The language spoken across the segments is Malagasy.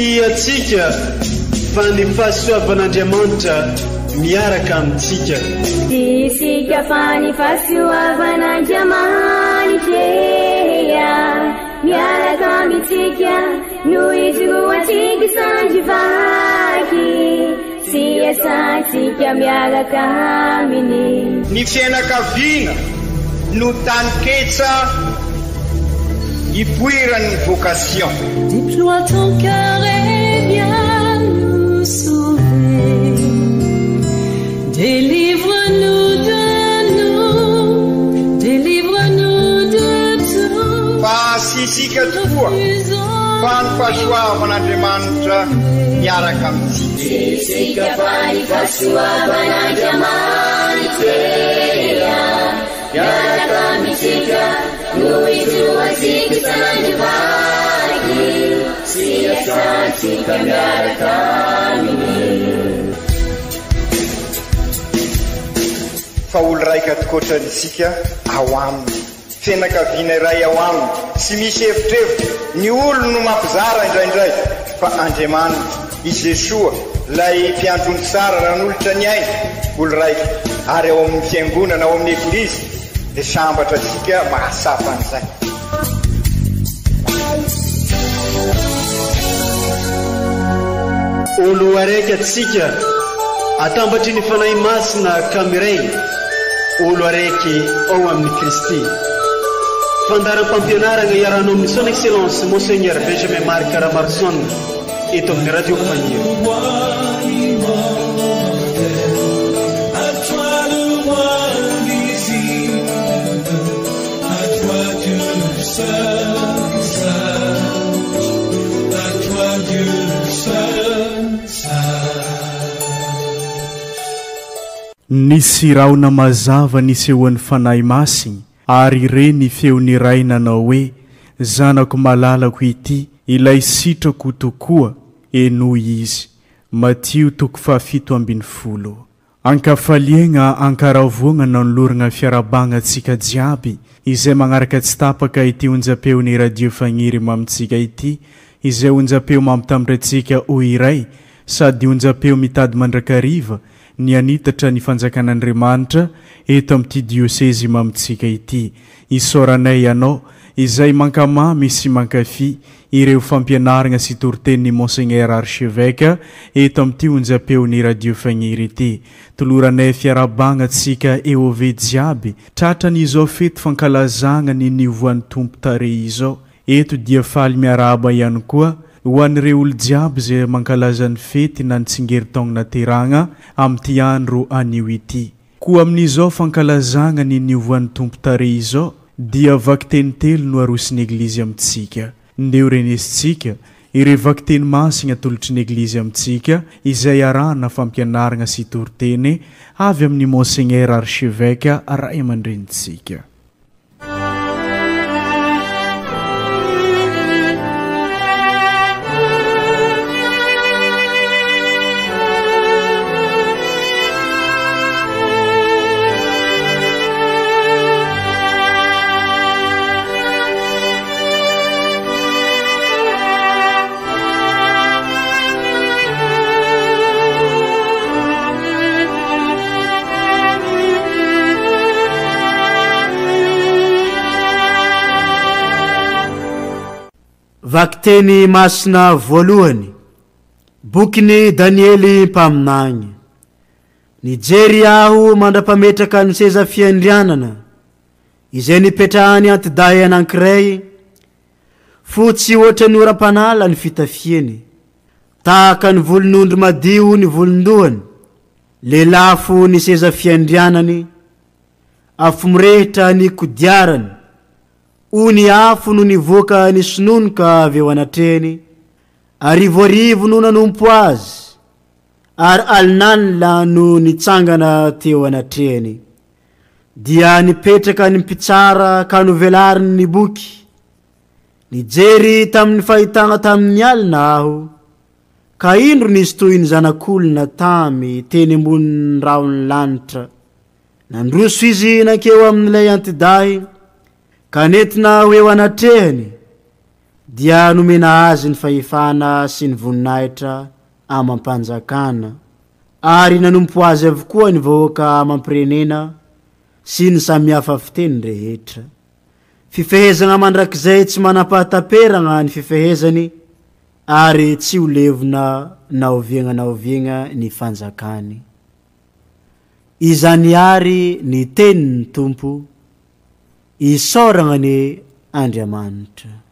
atsika fa ny fahasoavan'Andriamanitra miaraka amintsika. Isika fa ny fahasoavan'Andriamanitra miaraka amintsika noho izy roantsika sandrivaky sy asantsika miaraka aminy. Ny fianakaviana no taniketsa ipoiran'ny vocation. Déploie ton cœur et viens nous sauver. Délivre-nous de nous, délivre-nous de tout. Fasisika tokoa fa ny fahasoavan'Andriamanitra miaraka amintsika. Isika fa ny fahasoavan'Andriamanitra miaraka amintsika noho izy roantsika sandrivaky sy asantsika miaraka aminy. Fa olo raika atokotran'isika ao aminy, fianakaviana iray ao aminy, tsy misy hevitrevitra. Ny olo no mampizara indraindray fa Andriamanitra i Jesoa lay mpiandrony tsara ran'olotra ny aina, olo raika ary ao amin'ny fiangonana ao amin'ny eglizy dia sambatra tsika mahasapa an'izay. Olo araiky atsika atambatry ny fanahy masina kamiray, olo araiky ao amin'ny Kristy. Fandaram-pampianarana iaranao amin'ny son excellence Monseigneur Benjamin Marc Caramarson eto amin'ny radio Fania. Nisy raona mazava nisehoan'ny fanahy masiny, ary reny feony ray nanao hoe: zanako malalako ity, ilay sitrako tokoa, enoy izy. Matio 7:10. Ankafaliagna ankaravoagna nanoloragna fiarabagna antsika jiaby izay magnaraka tsy tapaka ity onjam-peon'ny radio Fagniry mamintsika ity, izay onjam-peo mampitambatra antsika ho iray sady onjam-peo mitady mandrakariva ny anitatra ny fanjakan'Andriamanitra eto amin'ity diosèzy mamintsika ity. Isoranay ianao izay mankamamy sy mankafy ireo fampianarana sy toriten'ny Monseigneur Archevêque eto amin'ity onjam-peon'ny radio Fagniry ity. Toloranay fiarabagna antsika eo ave jiaby tratran'izao fety fankalazagna ny nivoan'ny tompo tare izao. Eto dia faly miaraba ihany koa ho an'ireo olo jiaby izay mankalaza ny fety na nitsingerin-taogno nateragna amin'ity andro anio ity. Koa amin'izao fankalazagna ny nivoan'ny tompo tare izao dia vaky-teny telo no arosin'ny eglizy amintsika. Ndeo renesitsika ireo vaky-teny masina tolotry ny eglizy amintsika izay arahana fampianarana sy toriteny avy amin'ny Monseigneur Archevêque ray aman-drenitsika. Vaky-teny masina voalohany, bokin'ny Daniely mpaminany. Nijery aho mandrapametraka ny seza fiandrianana izay nipetrahany antiday anankiray, fotsy ohatra ny oram-panala ny fitafiany, tahaka ny volon'ondry madio ny volondohany, lelafo ny seza fiandrianany, afo mirehitra ny kodiarany, ony afo no nivoaka ny sinonoka avy eo anatreny, arivoarivo no nanompo azy, ary alinanila no nitsangana teo anatreny. Dia nipetraka ny mpitsara ka novelariny ny boky. Nijery tamin'ny fahitana tamin'ny alina aho, ka indro nisy toy ny zanak'olona tamy teny ambony rahon'ny lanitra. Nandroso izy nankeo amin'ilay antiday, ka nentina ho eo anatrehany, dia nomena azy ny fahefana sy ny voninahitra amam-panjakana ary nanompo azy avokoa ny vahoaka mampirenena sy ny samihafa fiteny rehetra. Fifehezana mandrakizay tsy manapahataperana ny fifehezany ary tsy ho levona naoviagna ny fanjakany. Izany ary ny tenin'ny Tompo, isaorana ny Andriamanitra.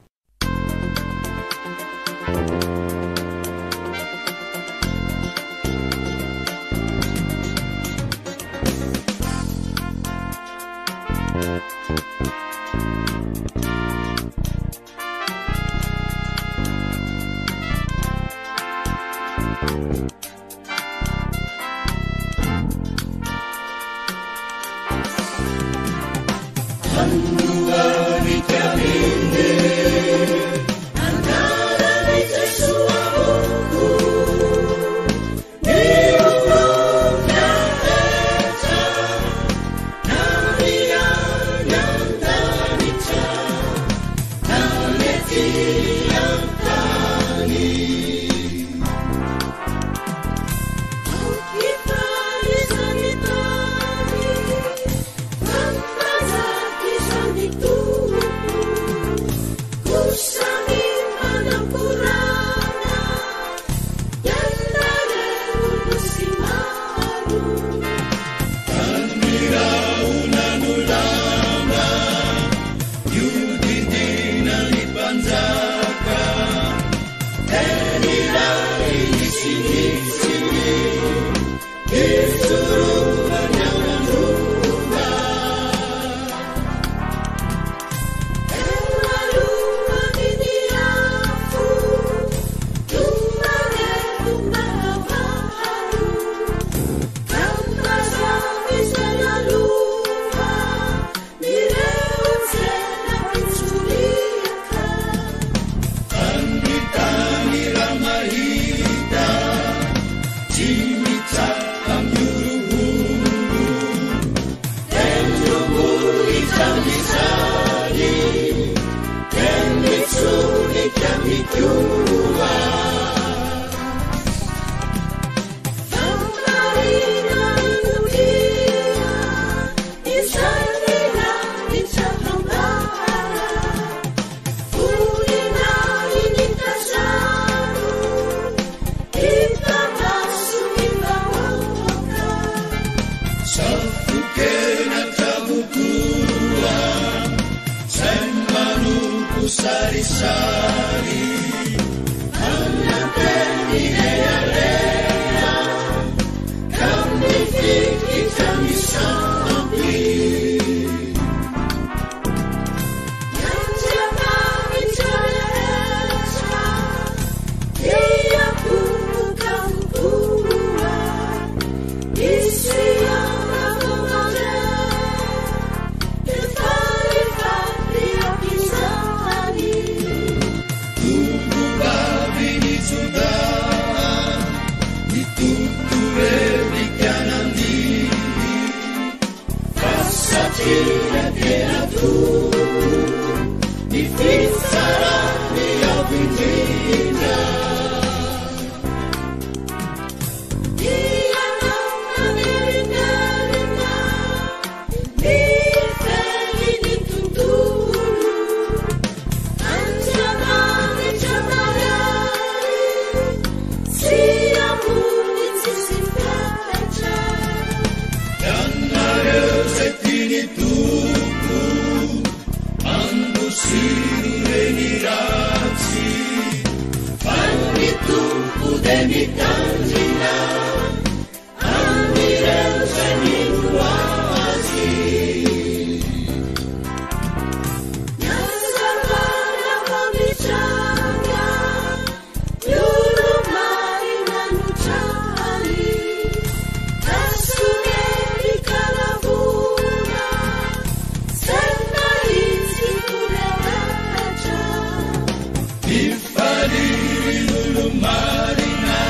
Marina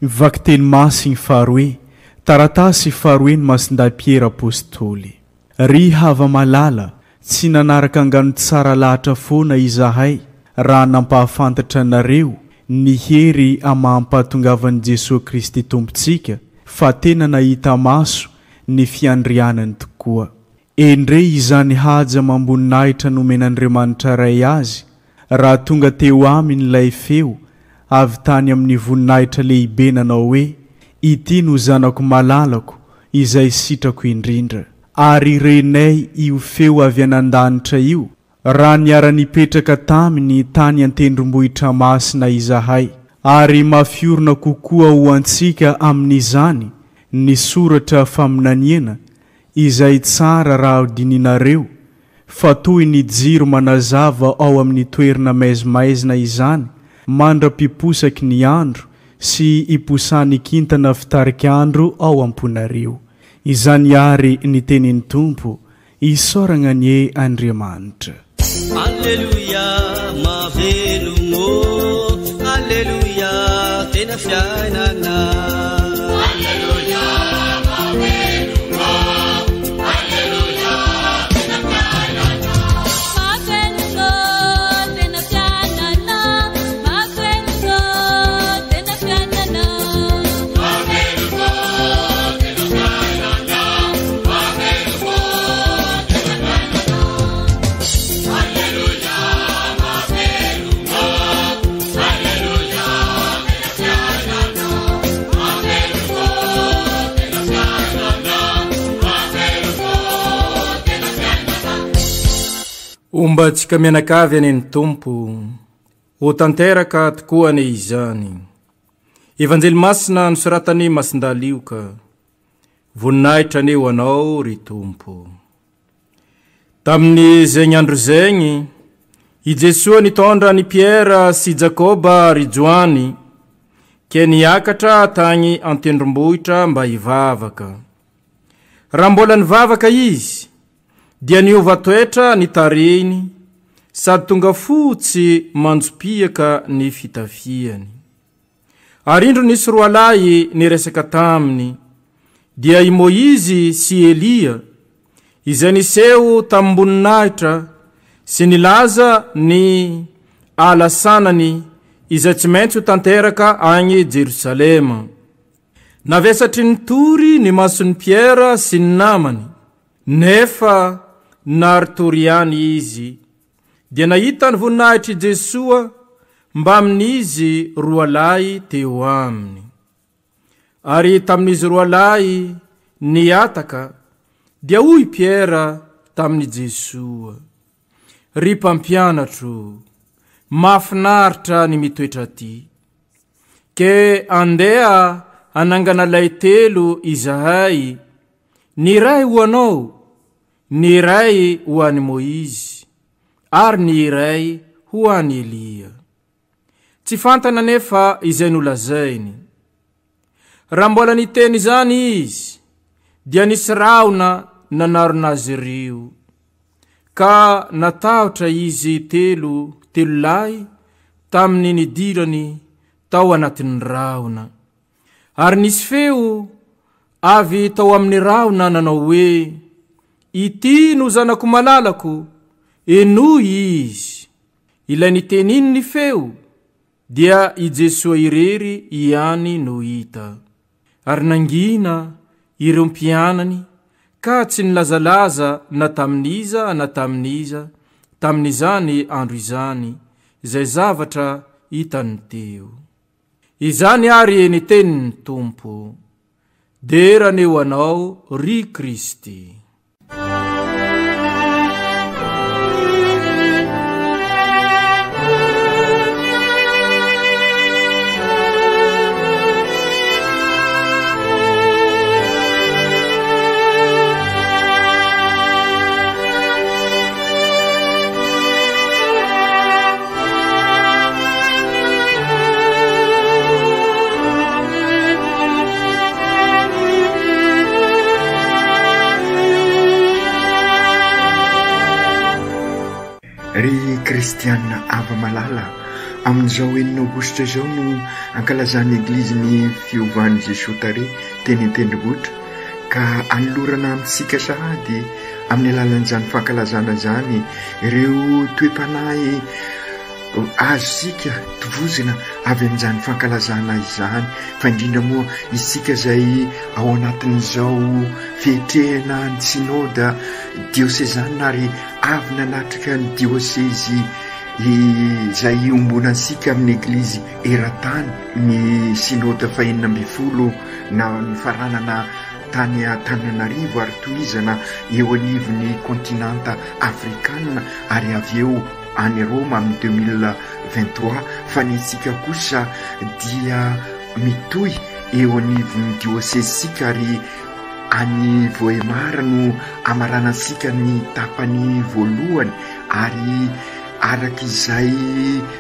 Mivaky teny masiny faharoe taratasy faharoe ny masindahy-Piera apôstôly. Ry hava malala tsy nanaraka angano tsara lahatra foana izahay raha nampahafantatra anareo ny hery amahampahatongavan'i Jesosy Kristy tompontsika fa tena nahita maso ny fiandrianany tokoa. Endre izany haja mamboninahitra nomen'Andriamanitra ray azy raha tonga teo aminy ilay feo avy tany amin'ny voninahitra lehibe nanao hoe ity no zanako malalako izay sitrako indrindra. Ary renay io feo avy anan-danitra io raha niara-nipetraka taminy tany an-tendrombohitra masina izahay ary mafiorina kokoa ho antsika amin'izany ny soratra faminaniana izay tsara raha dininareo fa toy ny jiro manazava ao amin'ny toerana maizimaizina izany mandra-piposaky ny andro sy iposany kintana fitarik'andro ao amponareo. Izany ary ny tenin'ny Tompo isaorana ny e Andriamanitra. Alleluia, mavelomo, alleluia, tena fiainana. Alleluia, mavelomo, alleluia, tena fiainana. Mavelomo, tena fiainana, mavelomo, tena fiainana. Mavelomo, tena fiainana, mavelomo, tena fiainana. Alleluia, mavelomo, alleluia, tena fiainana. Mavelomo, tena fiainana, mavelomo, tena fiainana. Omba tsika mianakavy any ny Tompo ho tanteraka tokoa ane izany. Evanjely masina nosoratany masindalioka voninahitra ane ho anao ry Tompo. Tamin'ny zegny andro zegny i Jesosy nitondra ni Piera sy Jakoba ry Joany ke niakatra tagny an-tendrombohitra mba hivavaka. Raha mbola nivavaka izy dia niova toetra ny tarehiny sady tonga fotsy manjopiaka ny fitafiany. Ary indro nisy roa lahy niresaka taminy dia i Moizy sy Elia izay niseho tamboninaitra sy nilaza ny alasanany izay tsy maintsy ho tanteraka agny Jerusalema. Navesatry ny tory ny mason'ny Piera sy ny namany nefa nartoriany izy dia nahita ny voninahitra i Jesosy mba amin'izy roa lahy teo aminy. Ary tamin'izy roa lahy niataka dia hoy Piera tamin'i Jesosy, ry mpampianatro, mafinaritra ny mitoetra ty. Ke andeha anangana lay telo izahay, ny ray ho anao, ny ray ho ani Moizy, ary ny ray ho ani Elia. Tsy fantana nefa izay nolazainy. Raha mbola niteny zany izy, dia nisy raona nanaronazy ireo, ka natahotra izy telo lahy tamin'ny nidirany tao anatin'ny raona. Ary nisy feo avy tao amin'ny raona nanao hoe, ity no zanako malalako, enoy izy. Ilay niteniny ny feo, dia i Jesosy irery ihany no hita. Ary nangina ireo mpianany ka tsy nilazalaza na tamin'iza tamin'izany andro izany izay zavatra hitany teo. Izany ary ny tenin'ny Tompo, derany ho anao ry Kristy. kristianina ava malala amin'izao enina aogositra zao no ankalazany eglizy ny fiovan'i Jesosy tare teny an-tendrombohitra ka anolorana amintsika sahady amin'ny alalan'izany fankalazana zany ireo toe-panahy azo sika tovozina avy amin'izany fankalazana izany fa indrindra moa isika zay ao anatin'izao fetrehana ny synode diocésaine ary avy nanatrika ny diocèse izay ombonantsika amin'ny eglizy eran-tany ny synode fahenina amby folo na ny faranana tany Antananarivo ary tohizana eo anivon'ny kontinanta afrikanina ary avy eo any Roma amin'ny 2023 fa ny sika kosa dia mitohy eo anivon'ny diocèsesika ary any Voemara no amaranasika ny tapany voalohany ary arak'izay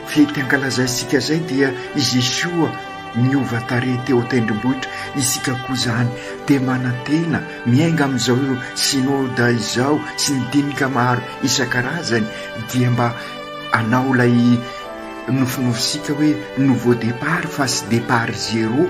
fety ankalazaisika zay dia Jesosy niova tare teo an-tendrombohitra isika koa zany dia manantena miainga amin'izao synode izao sy ny dinika maro isan-karazany dia mba anao lay nofinofisika hoe nouveau départ fa sy départ zéro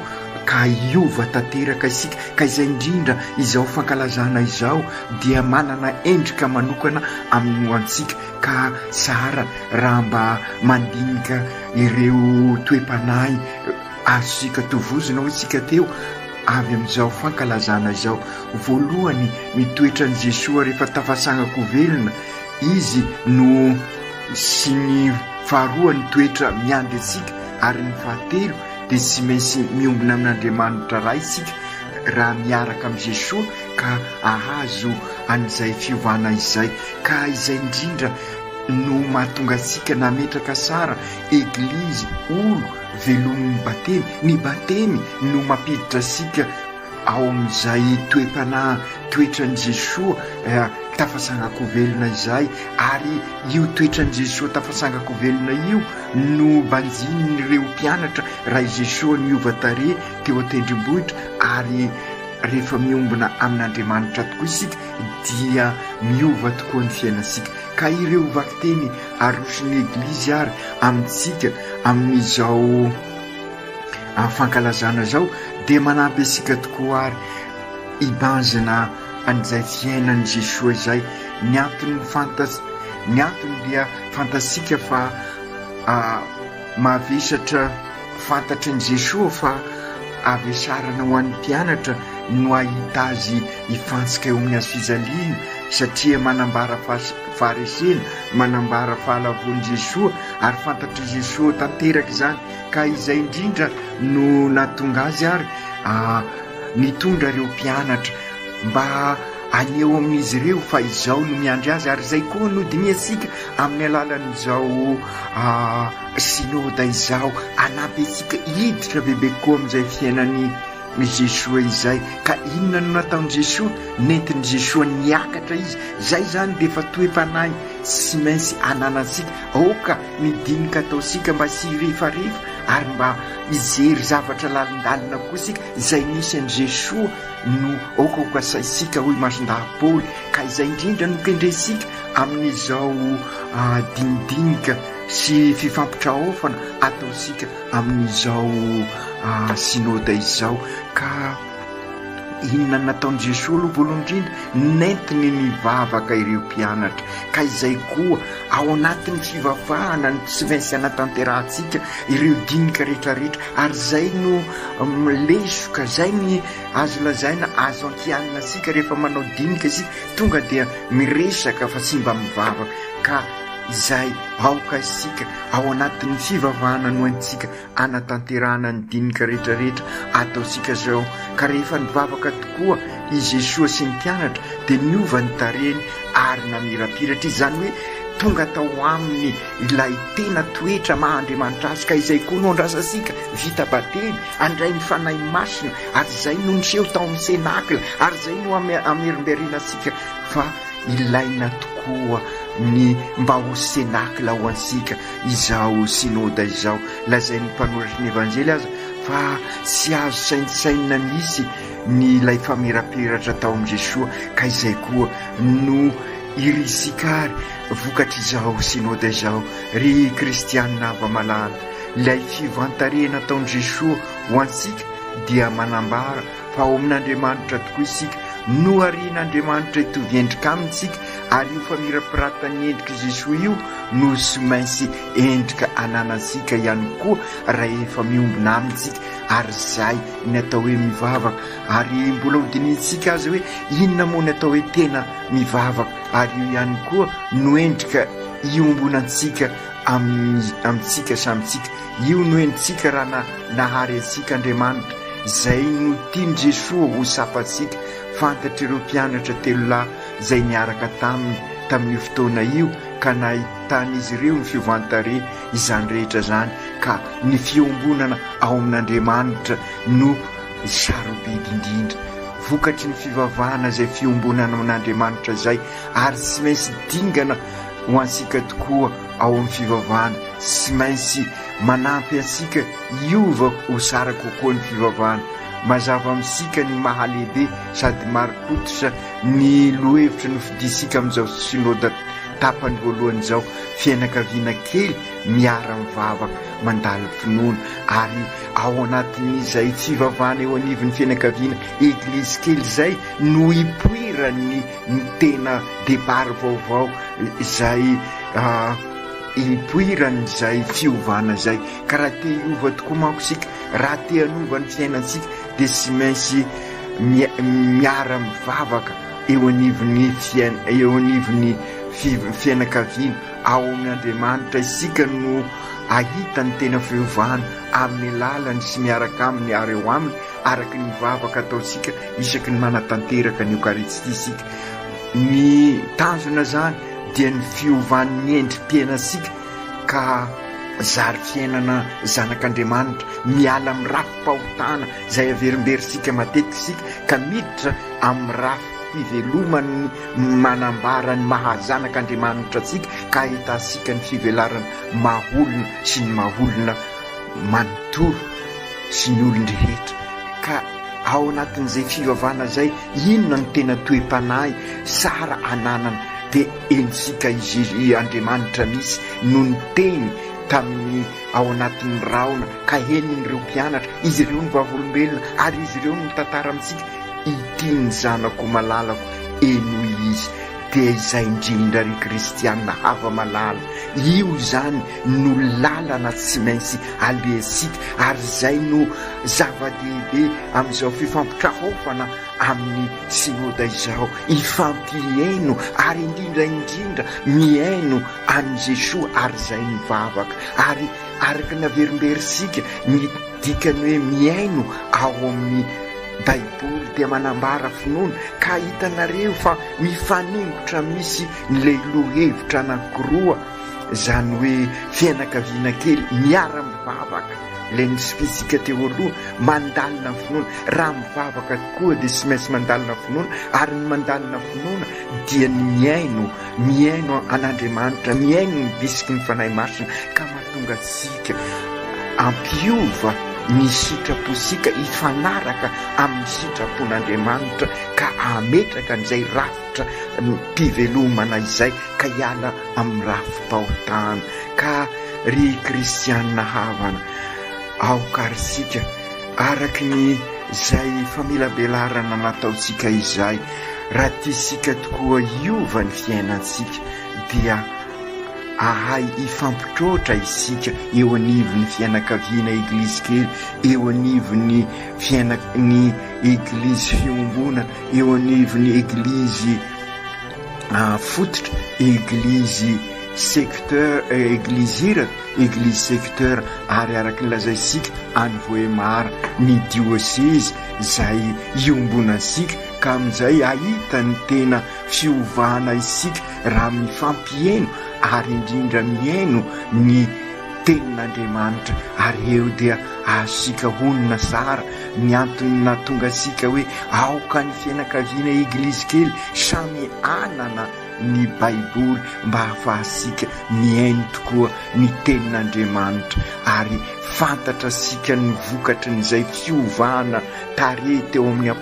ka iova tanteraka isika ka izay indrindra izao fankalazana izao dia manana endrika manokana amin'ny antsika ka tsara raha mba mandinika ireo toe-panahy azosika tovozina ho isika teo avy amin'izao fankalazana izao. Voalohany mitoetra ny Jesosy rehefa tafasangako velona izy no sy ny faharoa ny toetra miandry antsika ary ny fahatelo dia tsy maintsy miombona amin'Andriamanitra ray isika raha miaraka amin'ny Jesosy ka ahazo an'izay fiovana izay ka izay indrindra no mahatonga antsika nametraka tsara eglizy olo velomin'ny batemy ny batemy no mampiditra asika ao amin'izay toe-panahy toetran'i Jesosy tafasangako velona izay ary io toetran'i Jesosy tafasangako velona io no banjin'ireo mpianatra raha i Jesosy niova tare teo an-tendrombohitra ary rehefa miombona amin'Andriamanitra tokoa isika dia miova tokoa ny fiainantsika ka ireo vakiteny aroson'ny eglizy ary amintsika amin'izao fankalazana zao dia manampy asika tokoa ary ibanjina an'izay fiainan'i Jesosy izay ny antony dia fantasika fa mavesatra fantatry ny Jesosy fa avesarana ho an'ny mpianatra no ahita azy ifantsika eo amin'ny azo fijaliana satria manambara faharesena manambara fahalavon'i Jesosy ary fantatry Jesosy tanteraka izany ka izay indrindra no natonga azy ary nitondra ireo mpianatra mba aneo amin'izy ireo fa izao no miandry azy ary izay koa no diniasika amin'ny alalan'izao synode izao anampy antsika hiditra bebe koa amin'izay fiainan'ny Jesosy izay ka inona no nataon'i Jesosy nentin'i Jesosy niakatra izy zay zany dia efa toe-panahy tsy maintsy ananantsika aoka midinika ataosika mba sy rehefarehefa ary mba ijery zavatra lalindalina koa isika izay nisy an'i Jesosy no aokaoka saisika hoe mason-dahapoly ka izay indrindra no kendresika amin'izao dinidinika sy fifampitraofana ataosika amin'izao synode izao ka inona nataon'i Jesosy aloha voalohany indrindra nentiny nivavaka ireo mpianatra ka izay koa ao anatin'ny fivavahana ny tsy maintsy anatanterantsika ireo dinika rehetrarehetra ary zay no lesoka zay ny azo lazaina azo ankianina sika rehefa manao dinika isika tonga dia miresaka fa tsy mba mivavaka ka izay aoka isika ao anatin'ny fivavahana no antsika anatanterana ny dinika rehetrarehetra ataosika zao ka rehefa nivavaka tokoa i Jesosy sy ny mpianatra dia niova ny tareny ary namirapiratra izany hoe tonga tao aminy ilay tena toetra maha-Andriamanitra azy ka izay koa no andrasasika vita batemy andray ny fanahy masina ary izay no niseho tao amin'ny senakla ary izay no amerimberiana asika fa ilaina tokoa ny mba ho senakla ho ansika izao synode izao lazain'ny mpanoratra ny evanjely aza fa tsy azo sainsaina misy ny ilay famirapiratra tao amin'i Jesosy ka izay koa no iry sikary vokatra izao synody izao ry kristianina ava-malala ilay fivantarena nataon'i Jesosy ho antsika dia manambara fa ao amin'Andriamanitra tokoa isika no arian'Andriamanitra hitovy endrika amintsika ary io famirapiratany endrika Jesosy io no sy maintsy endrika ananantsika ihany koa raha efa miombona amintsika ary zay ny atao hoe mivavaka ary mbola hodinintsika azy hoe inona moa ny atao hoe tena mivavaka ary io ihany koa no endrika iombonantsika amintsika samitsika io no endritsika raha nahary antsika Andriamanitra zay no tiany Jesosy ho sapatsika fantatra ireo mpianatra telo lahy zay niaraka tamin'io fotoana io ka nahitan'izy ireo ny fiovantare izany rehetra zany ka ny fiombonana ao amin'Andriamanitra no sarobidy indrindra vokatry ny fivavahana zay fiombonana amin'Andriamanitra zay ary tsy maintsy dingana ho ansika tokoa ao amin'ny fivavahana sy maintsy manampy ansika iova ho sara kokoa ny fivavahana mazava amintsika ny mahalehibe sady marotototra ny lohevitra no fidisika amin'izao synody tapany voalohany izao fianakaviana kely miara mivavaka mandalo finoana ary ao anatin'izay fivavahana eo anivon'ny fianakaviana eglizy kely zay no ipoirany ny tena départ vaovao izay ipoirany zay fiovana zay ka raha te hiova tokoa manko sika raha te hanova ny fiainantsika dia sy maintsy miara mivavaka eo anivon'ny fianakaviana ao amin'Andriamanitra isika no ahita ny tena fiovana amin'ny lalany sy miaraka aminy ary eo aminy araka ny mivavaka ataosika isaky ny manatanteraka ny Eukaristia isika ny tanjona zany dia ny fiovan'ny endrim-piainasika ka zary fiainana zanak'Andriamanitra miala amin'ny rafim-pahotana zay averimberisika matetika isika ka miditra amin'ny rafy fivelomany manambara ny mahazanak'Andriamanitra atsika ka ahitasika ny fivelarana maholona sy ny maholona manontolo sy ny olon-drehetra ka ao anatin'izay fivavahana zay inona ny tena toe-panahy sara ananana dia ensika izy Andriamanitra misy no ny teny tamin'ny ao anatin'ny raona ka henin'ireo mpianatra izy ireo ny vavolombelona ary izy ireo no tantara amintsika ity ny zanako malalako eno izy dia izay indrindra ry kristianina ava-malala io zany no lalana tsy maintsy alehantsika ary zay no zava-dehibe amin'izao fifampitrahofana amin'ny synody izao ifampiaino ary indrindra miaino an'i Jesosy ary zay mivavaka ary araka ny averimberisika ny dikany hoe miaino ao amin'ny Baiboly dia manambara finoana ka hitanareo fa mifaningotra misy n'ilay lohevitra anankiroa zany hoe fianakaviana kely miara mivavaka ilay nisipitsika teo aloha mandalina finoana raha mivavaka koa dia sy maintsy mandalina finoana ary ny mandalina finoana dia ny miaino an'Andriamanitra miaino ny visiky ny fanahy masina ka mahatonga sika ampiova ny sitraposika ifanaraka amin'ny sitrapon'Andriamanitra ka ametraka n'izay rafitra mpivelomana izay ka hiala amin'ny rafim-pahotana ka ry kristianina havana aokarisika araka ny zay famelabelarana nataotsika izay raha tiasika tokoa iova ny fiainantsika dia ahay ifampitrotra isika eo anivon'ny fianakaviana eglizy kely eo anivon'ny ny eglizy fiombonana eo anivon'ny eglizy fototra eglizy secteur eglizy secteur ary araka ny lazaisika any Voemara ny diocèse zay iombonantsika ka amin'izay ahita ny tena fiovana isika raha mifampiaino ary indrindra miaino ny tenin'Andriamanitra ary eo dia asika honina sara ny antony natonga asika hoe aoka ny fianakaviana eglizy kely samy anana ny Baiboly mba hafahasika miaino tokoa ny tenin'Andriamanitra ary fantatra asika ny vokatry n'izay fiovana tare teo amin'ny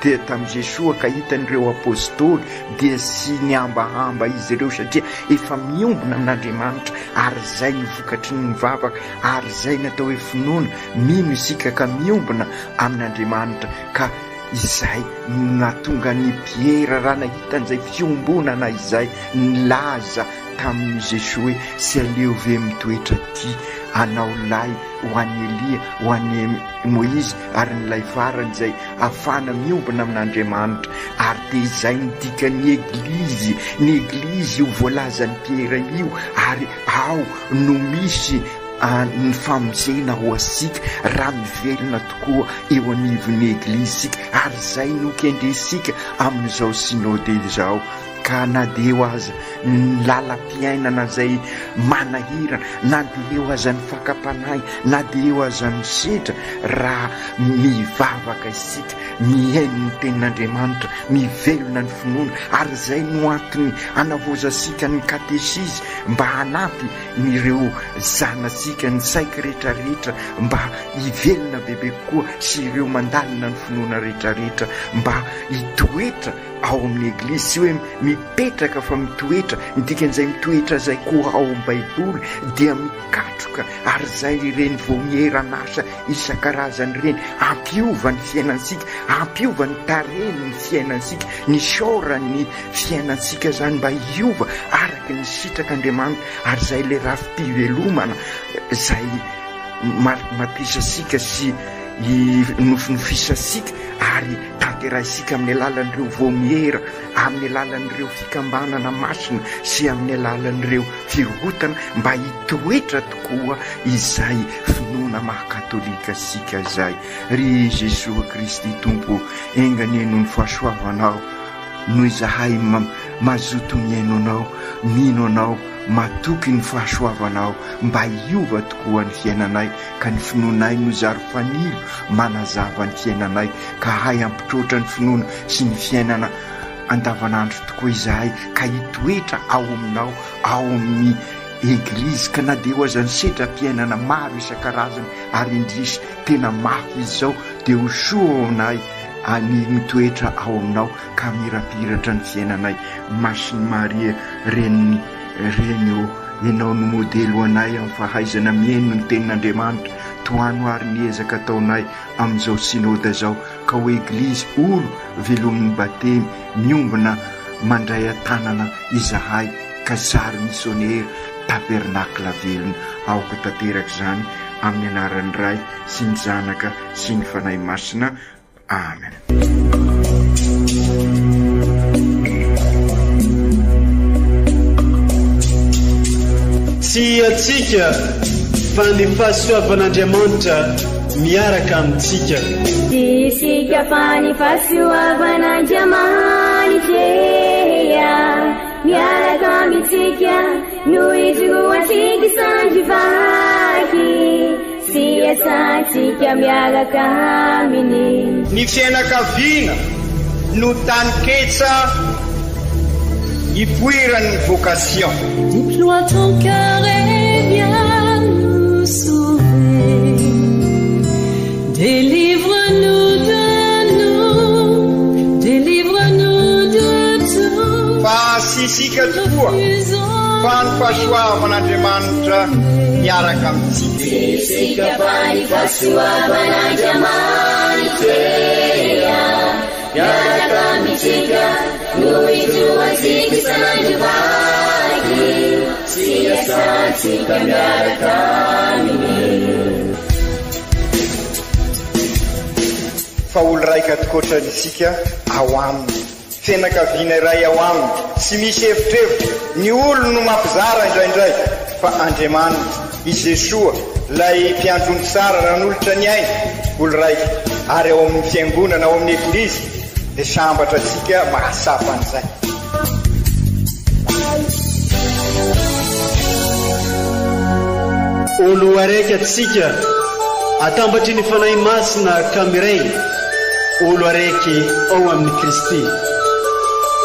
dia tamin'i Jesoa ka hitan'ireo apôstôly dia sy niambahamba izy ireo satria efa miombona amin'Andriamanitra ary zay ny vokatry ny mivavaka ary zay natao hoe finoana mino isika ka miombona amin'Andriamanitra ka izay natonga ny Piera raha nahitan'izay fiombonana izay nilaza tamin'ny Jesoa hoe sy aleo ve mitoetra ty anao lay ho an'ny Elia ho an'ny Moizy ary ny lay farany izay ahafahana miombona amin'Andriamanitra ary dia izay midika ny eglizy io voalazan'ny Piera io ary ao no misy ny famonjena ho asika raha mivelona tokoa eo anivon'ny eglizysika ary zay no kendresika amin'izao synode izao ka na dia eo aza ny lalam-piainana zay manahirana na dia eo aza ny fakapanahy na dia eo aza ny sedra raha mivavaka isika mihaino ny tenin'Andriamanitra mivelona ny finoana ary zay no antony anavozasika ny katesizy mba hanampy nireo zanasika ny saika rehetrarehetra mba hivelona bebe kokoa sy ireo mandalina ny finoana rehetrarehetra mba hitoetra ao amin'ny eglizy sy hoe mipetraka fa mitoetra ndikan'izay mitoetra zay koa ao amin'ny baiboly dia mikatroka ary zay ireny voamieran'asa isan-karazany ireny ampiova ny fiainansika ampiova ny tareny ny fiainansika ny saorany fiainansika zany mba hiova araka ny sitrak'Andriamanitra ary zay le rafi-pivelomana zay matisasika sy nofinofisasika ary tanterahisika amin'ny alalan'ireo voamiera amin'ny alalan'ireo fikambanana masina sy amin'ny alalan'ireo firotana mba hitoetra tokoa izay finoana mahakatolika sika zay ry Jesosy Kristy Tompo engany eno ny fahasoavanao noho izahay mazoto miaino anao mino anao matoky ny fahasoavanao mba hiova tokoa ny fiainanay ka ny finoanay no zary fanilo manazava ny fiainanay ka hay ampitrotra ny finoana sy ny fiainana andavanandro tokoa izahay ka hitoetra ao aminao ao amin'ny eglizy ka na dia eo aza ny sedram-piainana maro isan-karazany ary indrisy tena mafy izy zao dia ho soa aminay any mitoetra ao aminao ka mirapiratra ny fiainanay Masiny Maria reny ianao no modely anay amin'ny fahaizana miaino ny tenin'Andriamanitra toano ary ny ezaka ataonay amin'izao synode zao ka ho eglizy olo velomin'ny batemy miombona mandray atanana izahay ka zary missionnaire tabernakla velona aoka tanteraka zany amin'ny anaran'ny Ray sy ny Zanaka sy ny Fanahy Masina. Amen. Tsy atsika fa ny fahasoavan'Andriamanitra miaraka amintsika. Tsy isika fa ny fahasoavan'Andriamanitra miaraka amintsika noho izy roantsika sandrivaky sy asantsika miaraka aminy. Ny fianakaviana no taniketsa ipoiran'ny vocation. Déploie ton cœur et viens nous sauver. Délivre-nous de tout. Fa sisika tokoa fa ny fahasoavan'Andriamanitra miaraka amintsika. Sisika fa ny fahasoavan'Andriamanitra miaraka amintsika noho izy roantsika sandrivaky sy asantsika miaraka aminy. Fa olo raika tokoatran'isika ao aminy fianakaviana iray ao aminy sy misy hevitrevitra ny olo no mampizara indraindray fa Andriamanitra i Jesoa lay mpiandrony tsara ranolotra ny aina olo raika ary ao amin'ny fiangonana ao amin'ny eglizy dia sambatra atsika mahasapan'izay. Olo araiky atsika atambatry ny fanahy masina kamiray olo araiky ao amin'ny Kristy.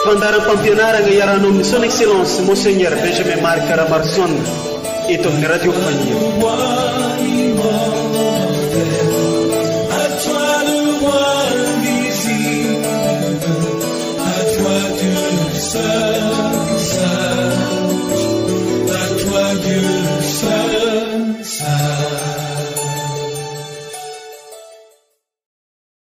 Fandaram-pampianarana iaranao amin'ny son excellence Monseigneur Benjamin Marc Caramarson eto amin'ny radio Fania.